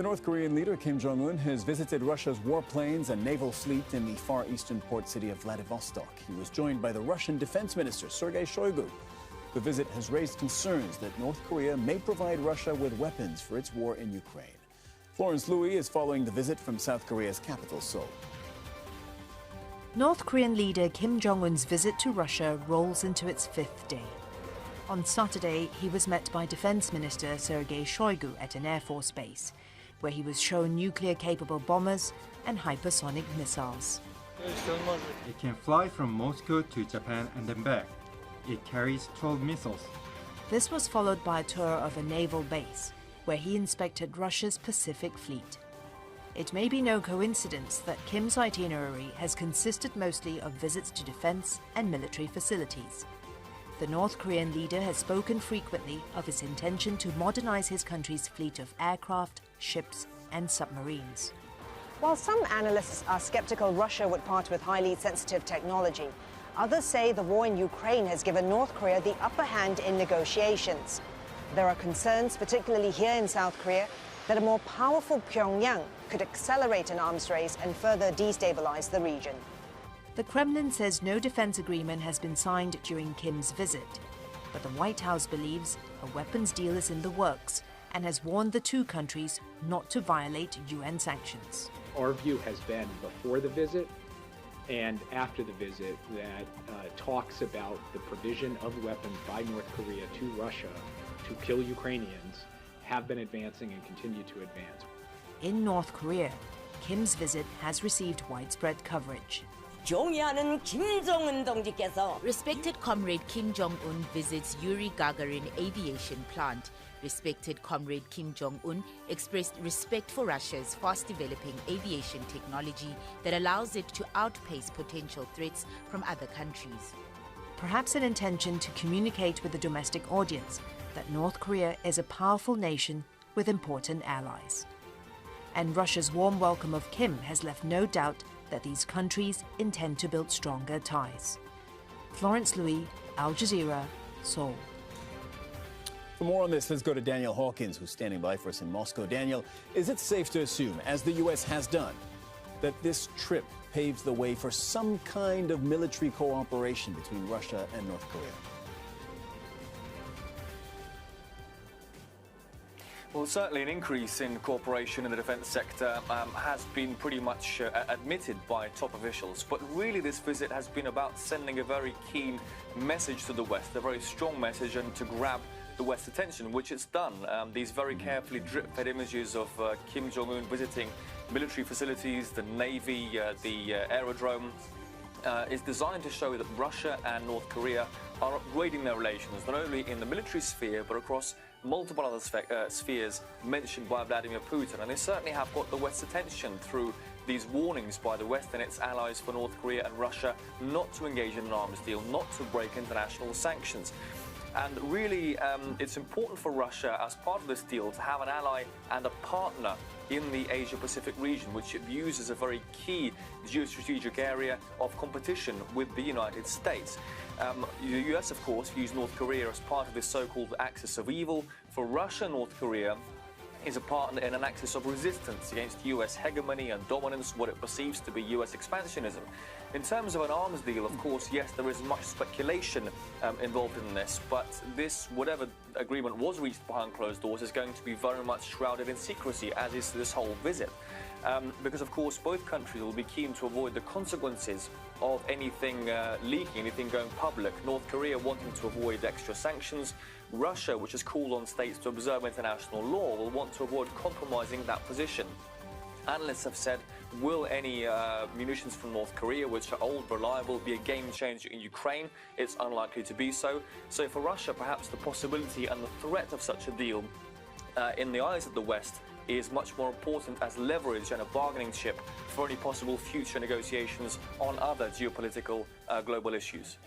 The North Korean leader Kim Jong Un has visited Russia's warplanes and naval fleet in the far eastern port city of Vladivostok. He was joined by the Russian defense minister Sergei Shoigu. The visit has raised concerns that North Korea may provide Russia with weapons for its war in Ukraine. Florence Louis is following the visit from South Korea's capital, Seoul. North Korean leader Kim Jong Un's visit to Russia rolls into its fifth day. On Saturday, he was met by Defense Minister Sergei Shoigu at an Air Force base, where he was shown nuclear-capable bombers and hypersonic missiles. It can fly from Moscow to Japan and then back. It carries 12 missiles. This was followed by a tour of a naval base, where he inspected Russia's Pacific Fleet. It may be no coincidence that Kim's itinerary has consisted mostly of visits to defense and military facilities. The North Korean leader has spoken frequently of his intention to modernize his country's fleet of aircraft, ships, and submarines. While some analysts are skeptical Russia would part with highly sensitive technology, others say the war in Ukraine has given North Korea the upper hand in negotiations. There are concerns, particularly here in South Korea, that a more powerful Pyongyang could accelerate an arms race and further destabilize the region. The Kremlin says no defense agreement has been signed during Kim's visit, but the White House believes a weapons deal is in the works and has warned the two countries not to violate UN sanctions. Our view has been before the visit and after the visit that talks about the provision of weapons by North Korea to Russia to kill Ukrainians have been advancing and continue to advance. In North Korea, Kim's visit has received widespread coverage. Respected Comrade Kim Jong Un visits Yuri Gagarin Aviation Plant. Respected Comrade Kim Jong Un expressed respect for Russia's fast-developing aviation technology that allows it to outpace potential threats from other countries. Perhaps an intention to communicate with the domestic audience that North Korea is a powerful nation with important allies. And Russia's warm welcome of Kim has left no doubt that these countries intend to build stronger ties. Florence Louis, Al Jazeera, Seoul. For more on this, let's go to Daniel Hawkins, who's standing by for us in Moscow. Daniel, is it safe to assume, as the U.S. has done, that this trip paves the way for some kind of military cooperation between Russia and North Korea? Well, certainly an increase in cooperation in the defence sector has been pretty much admitted by top officials. But really this visit has been about sending a very keen message to the West, a very strong message, and to grab the West's attention, which it's done. These very carefully drip-fed images of Kim Jong Un visiting military facilities, the Navy, the aerodrome, is designed to show that Russia and North Korea are upgrading their relations, not only in the military sphere, but across multiple other spheres mentioned by Vladimir Putin. And they certainly have got the West's attention through these warnings by the West and its allies for North Korea and Russia not to engage in an arms deal, not to break international sanctions. And really, it's important for Russia, as part of this deal, to have an ally and a partner in the Asia-Pacific region, which it views as a very key geostrategic area of competition with the United States. The US, of course, views North Korea as part of this so-called axis of evil. For Russia, North Korea is a partner in an axis of resistance against US hegemony and dominance, what it perceives to be US expansionism. In terms of an arms deal, of course, yes, there is much speculation involved in this, but this, whatever agreement was reached behind closed doors, is going to be very much shrouded in secrecy, as is this whole visit. Because, of course, both countries will be keen to avoid the consequences of anything leaking, anything going public. North Korea wanting to avoid extra sanctions. Russia, which has called on states to observe international law, will want to avoid compromising that position. Analysts have said, will any munitions from North Korea, which are old, reliable, be a game changer in Ukraine? It's unlikely to be so. So for Russia, perhaps the possibility and the threat of such a deal in the eyes of the West is much more important as leverage and a bargaining chip for any possible future negotiations on other geopolitical global issues.